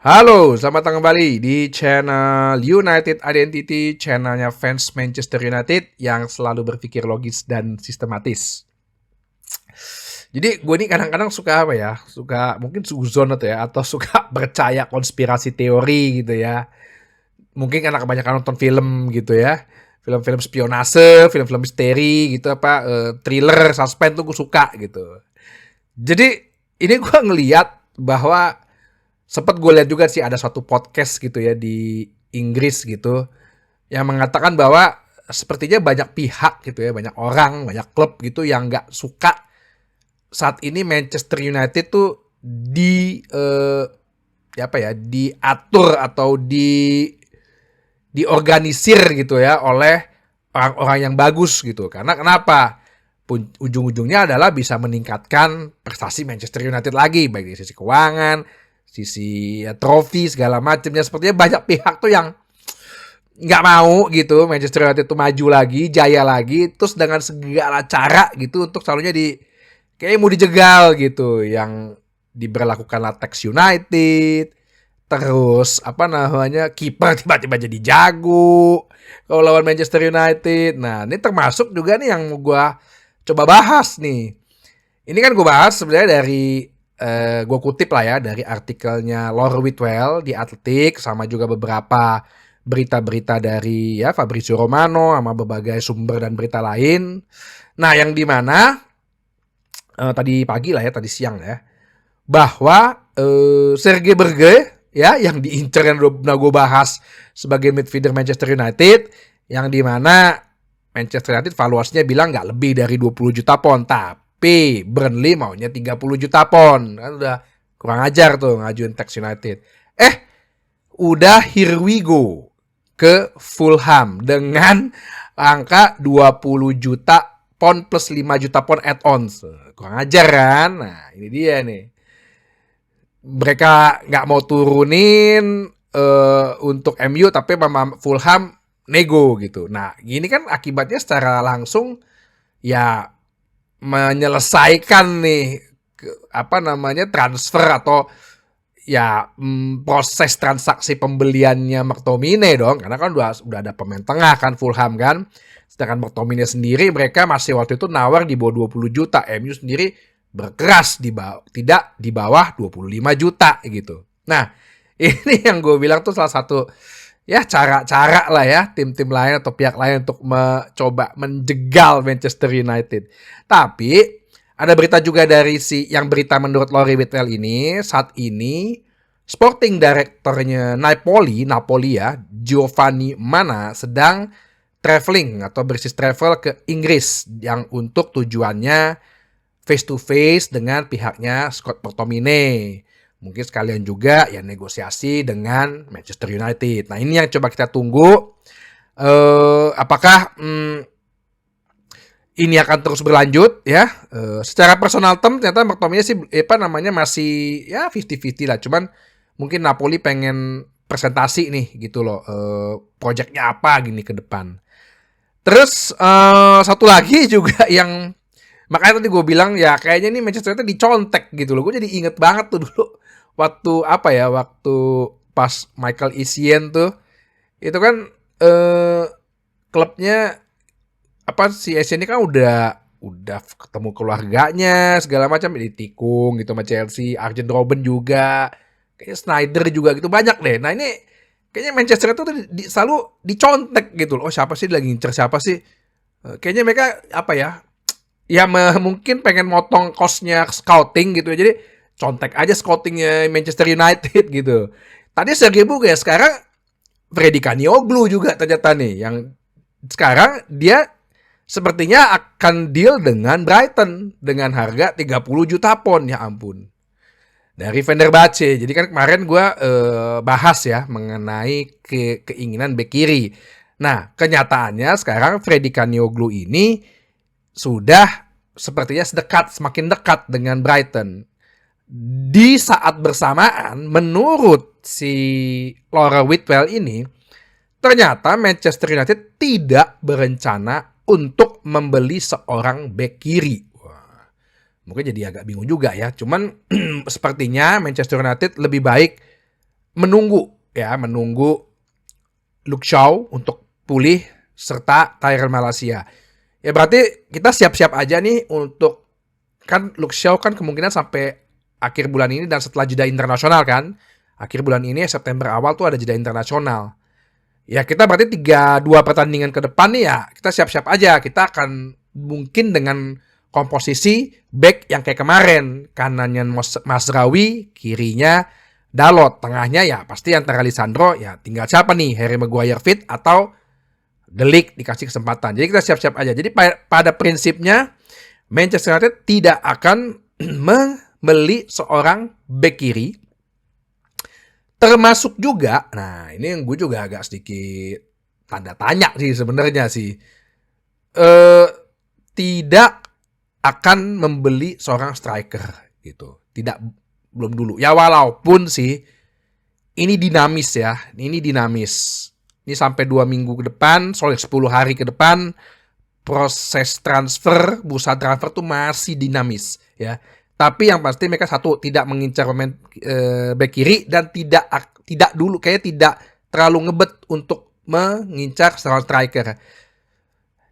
Halo, selamat datang kembali di channel United Identity, channelnya fans Manchester United yang selalu berpikir logis dan sistematis. Jadi gue ini kadang-kadang suka apa ya, suka mungkin suzon atau suka percaya konspirasi teori gitu ya. Mungkin karena kebanyakan nonton film gitu ya, film-film spionase, film-film misteri gitu thriller, suspense tuh gue suka gitu. Jadi ini gue ngeliat bahwa sempat gue lihat juga sih ada suatu podcast gitu ya di Inggris gitu yang mengatakan bahwa sepertinya banyak pihak gitu ya, banyak orang, banyak klub gitu yang nggak suka saat ini Manchester United tuh diatur atau diorganisir gitu ya oleh orang-orang yang bagus gitu. Karena kenapa? Ujung-ujungnya adalah bisa meningkatkan prestasi Manchester United lagi, baik dari sisi keuangan, sisi ya, trofi segala macamnya. Sepertinya banyak pihak tuh yang nggak mau gitu Manchester United tuh maju lagi, jaya lagi, terus dengan segala cara gitu untuk selalunya kayaknya mau dijegal gitu, yang diberlakukan Tax United, terus kiper tiba-tiba jadi jago kalau lawan Manchester United. Nah ini termasuk juga nih yang gue coba bahas nih. Ini kan gue bahas sebenarnya dari gue kutip lah ya dari artikelnya Laura Whitwell di Athletic, sama juga beberapa berita-berita dari ya Fabrizio Romano sama berbagai sumber dan berita lain. Nah yang dimana tadi pagi lah ya, tadi siang ya, bahwa Serge Berge ya yang diincar yang udah gue bahas sebagai midfielder Manchester United, yang dimana Manchester United valuasinya bilang nggak lebih dari 20 juta pound, tapi Burnley maunya 30 juta pound. Kan udah kurang ajar tuh ngajuin Tax United. Udah here we go ke Fulham dengan angka 20 juta pound plus 5 juta pound add-ons. Kurang ajar kan? Nah ini dia nih. Mereka nggak mau turunin untuk MU, tapi Fulham nego gitu. Nah gini kan akibatnya secara langsung ya menyelesaikan nih transfer atau ya proses transaksi pembeliannya McTominay dong, karena kan udah ada pemain tengah kan Fulham kan. Sedangkan McTominay sendiri mereka masih waktu itu nawar di bawah 20 juta, MU sendiri berkeras tidak di bawah 25 juta gitu. Nah ini yang gue bilang tuh salah satu ya cara-cara lah ya tim-tim lain atau pihak lain untuk mencoba menjegal Manchester United. Tapi ada berita juga dari yang berita menurut Laurie Whitwell ini, saat ini sporting directornya Napoli ya, Giovanni Mana sedang traveling atau bisnis travel ke Inggris yang untuk tujuannya face to face dengan pihaknya Scott McTominay. Mungkin sekalian juga ya negosiasi dengan Manchester United. Nah ini yang coba kita tunggu. Apakah ini akan terus berlanjut ya? Secara personal term ternyata McTominay sih masih ya 50-50 lah. Cuman mungkin Napoli pengen presentasi nih gitu loh. Projectnya apa gini ke depan. Terus satu lagi juga yang makanya tadi gue bilang ya kayaknya nih Manchester United dicontek gitu loh. Gue jadi inget banget tuh dulu waktu pas Michael Essien tuh itu kan klubnya si Essien ini kan udah ketemu keluarganya segala macam, ditikung gitu sama Chelsea, Arjen Robben juga, kayaknya Snyder juga gitu, banyak deh. Nah ini kayaknya Manchester itu tuh selalu dicontek gitu loh. Oh siapa sih lagi ngincer siapa sih? Kayaknya mereka mungkin pengen motong cost-nya scouting gitu ya. Jadi contek aja scoutingnya Manchester United gitu. Tadi Sergei Boga, sekarang Freddy Kanioglu juga ternyata nih, yang sekarang dia sepertinya akan deal dengan Brighton dengan harga 30 juta pound, ya ampun. Dari Fenerbahce. Jadi kan kemarin gue bahas ya mengenai keinginan bek kiri. Nah kenyataannya sekarang Freddy Kanioglu ini sudah sepertinya semakin dekat dengan Brighton. Di saat bersamaan, menurut si Laura Whitwell ini, ternyata Manchester United tidak berencana untuk membeli seorang bek kiri. Wah, mungkin jadi agak bingung juga ya. Cuman sepertinya Manchester United lebih baik menunggu Luke Shaw untuk pulih serta Tyrell Malacia. Ya berarti kita siap-siap aja nih untuk, kan Luke Shaw kan kemungkinan sampai akhir bulan ini dan setelah jeda internasional kan. Akhir bulan ini September awal tuh ada jeda internasional. Ya kita berarti 2 pertandingan ke depan nih ya kita siap-siap aja. Kita akan mungkin dengan komposisi back yang kayak kemarin. Kanannya Mazraoui, kirinya Dalot, tengahnya ya pasti antara Lisandro, ya tinggal siapa nih, Harry Maguire fit atau De Ligt dikasih kesempatan. Jadi kita siap-siap aja. Jadi pada prinsipnya Manchester United tidak akan membeli seorang back kiri. Termasuk juga, nah ini yang gue juga agak sedikit tanda tanya sih sebenarnya sih. Tidak akan membeli seorang striker gitu. Belum dulu. Ya walaupun sih ini dinamis ya. Ini dinamis. Ini sampai 2 minggu ke depan, 10 hari ke depan proses transfer, bursa transfer tuh masih dinamis ya. Tapi yang pasti mereka satu tidak mengincar pemain back kiri dan tidak dulu kayak tidak terlalu ngebet untuk mengincar seorang striker.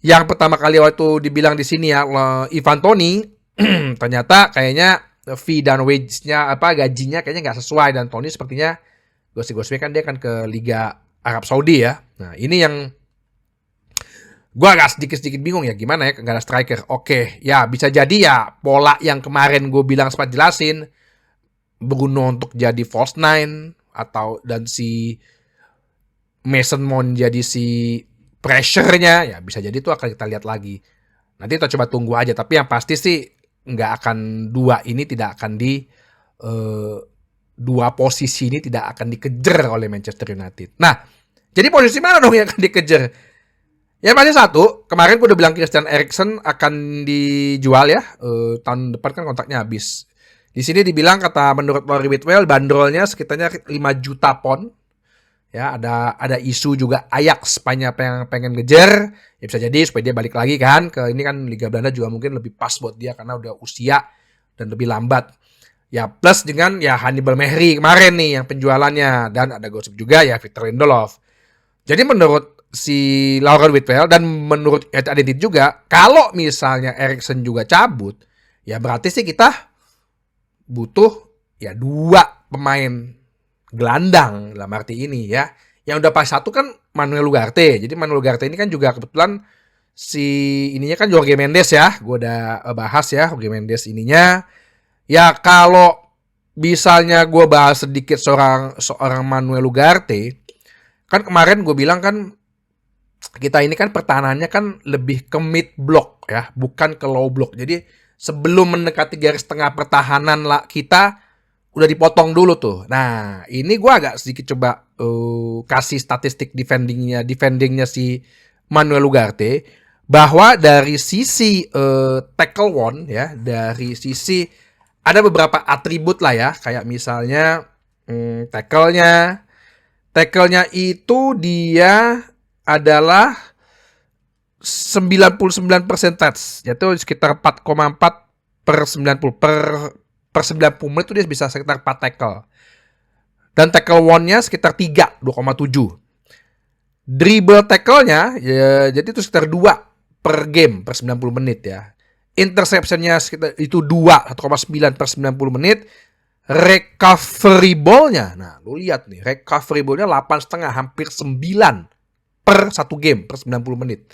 Yang pertama kali waktu dibilang di sini ya Ivan Toney ternyata kayaknya fee dan wage-nya gajinya kayaknya nggak sesuai, dan Toney sepertinya gosip-gosipnya kan dia kan ke Liga Arab Saudi ya. Nah ini yang gue agak sedikit bingung ya gimana ya nggak ada striker. Oke ya bisa jadi ya pola yang kemarin gue bilang sempat jelasin, Bruno untuk jadi false nine atau dan si Mason Mount jadi si pressure-nya, ya bisa jadi itu akan kita lihat lagi. Nanti kita coba tunggu aja, tapi yang pasti sih nggak akan tidak akan dua posisi ini tidak akan dikejar oleh Manchester United. Nah, jadi posisi mana dong yang akan dikejar? Ya pasti satu, kemarin gue udah bilang Christian Eriksen akan dijual ya, tahun depan kan kontraknya habis. Di sini dibilang menurut Laurie Whitwell bandrolnya sekitarnya 5 juta pound. Ya, ada isu juga Ajax pengen ngejar. Ya bisa jadi supaya dia balik lagi kan ke ini kan Liga Belanda juga mungkin lebih pas buat dia karena udah usia dan lebih lambat. Ya plus dengan ya Hannibal Mehri kemarin nih yang penjualannya, dan ada gosip juga ya Victor Lindelof. Jadi menurut si Lauren Whitwell dan menurut Identity juga, kalau misalnya Eriksen juga cabut, ya berarti sih kita butuh ya 2 pemain gelandang dalam arti ini ya. Yang udah pas satu kan Manuel Ugarte. Jadi Manuel Ugarte ini kan juga kebetulan si ininya kan Jorge Mendes ya. Gue udah bahas ya Jorge Mendes ininya. Ya kalau misalnya gue bahas sedikit seorang Manuel Ugarte, kan kemarin gue bilang kan kita ini kan pertahanannya kan lebih ke mid block ya, bukan ke low block. Jadi sebelum mendekati garis tengah pertahanan lah kita udah dipotong dulu tuh. Nah, ini gue agak sedikit coba kasih statistik defendingnya si Manuel Ugarte, bahwa dari sisi tackle won ya, dari sisi ada beberapa atribut lah ya, kayak misalnya tackle-nya itu dia adalah 99% touch, yaitu sekitar 4,4 per 90 per 90 menit itu dia bisa sekitar 4 tackle. Dan tackle won-nya sekitar 3, 2,7. Dribble tackle-nya ya, jadi itu sekitar 2 per game per 90 menit ya. Interception-nya sekitar itu 2, 1,9 per 90 menit. Recovery ball-nya, nah lu lihat nih, recovery ball-nya 8,5, hampir 9 per 1 game per 90 menit.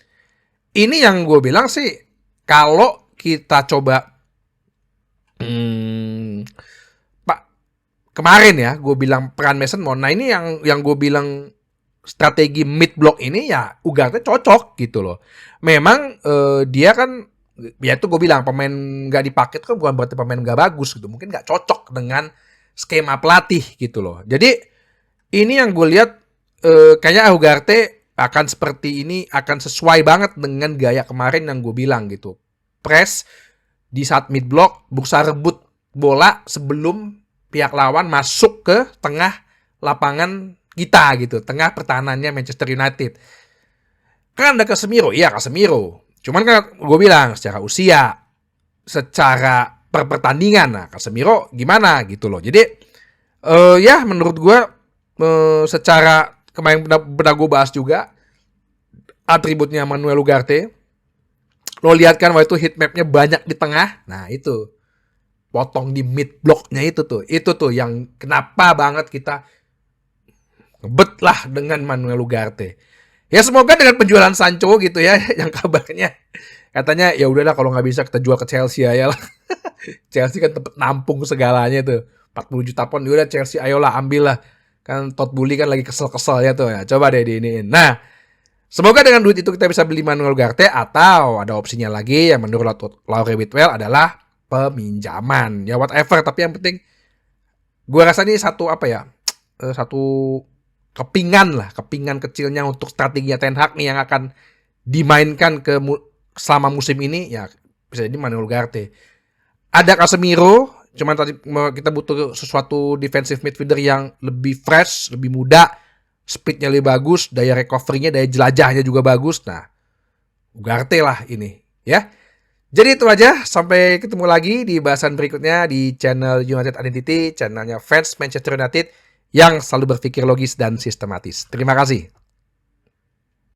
Ini yang gue bilang sih, kalau kita coba Pak kemarin ya gue bilang peran Mason Mount. Nah ini yang gue bilang strategi mid block ini ya Ugarte cocok gitu loh. Memang dia kan ya itu gue bilang pemain nggak dipakai itu kan bukan berarti pemain nggak bagus gitu. Mungkin nggak cocok dengan skema pelatih gitu loh. Jadi ini yang gue lihat kayaknya Ugarte akan seperti ini, akan sesuai banget dengan gaya kemarin yang gue bilang gitu. Press di saat mid block, berusaha rebut bola sebelum pihak lawan masuk ke tengah lapangan kita gitu, tengah pertahanannya Manchester United. Kan ada Casemiro, iya Casemiro. Cuman kan gue bilang secara usia, secara pertandingan, nah Casemiro gimana gitu loh. Jadi ya menurut gue secara kemarin pernah gue bahas juga atributnya Manuel Ugarte. Lo lihat kan waktu itu heat map-nya banyak di tengah. Nah itu potong di mid block-nya itu tuh yang kenapa banget kita ngebet lah dengan Manuel Ugarte. Ya semoga dengan penjualan Sancho gitu ya, yang kabarnya katanya ya udahlah kalau nggak bisa kita jual ke Chelsea aja lah. Chelsea kan tempat nampung segalanya tuh. 40 juta pound udah Chelsea ayolah ambil lah. Kan Todd Boehly kan lagi kesel-kesel ya tuh. Ya, coba deh diiniin. Nah, semoga dengan duit itu kita bisa beli Manuel Ugarte, atau ada opsinya lagi yang menurut Laurie Whitwell adalah peminjaman. Ya whatever, tapi yang penting gue rasa ini satu satu kepingan kecilnya untuk strateginya Ten Hag nih yang akan dimainkan selama musim ini, ya bisa jadi Manuel Ugarte. Ada Casemiro, cuman tadi kita butuh sesuatu defensive midfielder yang lebih fresh, lebih muda, speednya lebih bagus, daya recovery-nya, daya jelajahnya juga bagus. Nah, Ugarte lah ini, ya. Jadi itu aja, sampai ketemu lagi di bahasan berikutnya di channel United Identity, channelnya fans Manchester United yang selalu berpikir logis dan sistematis. Terima kasih.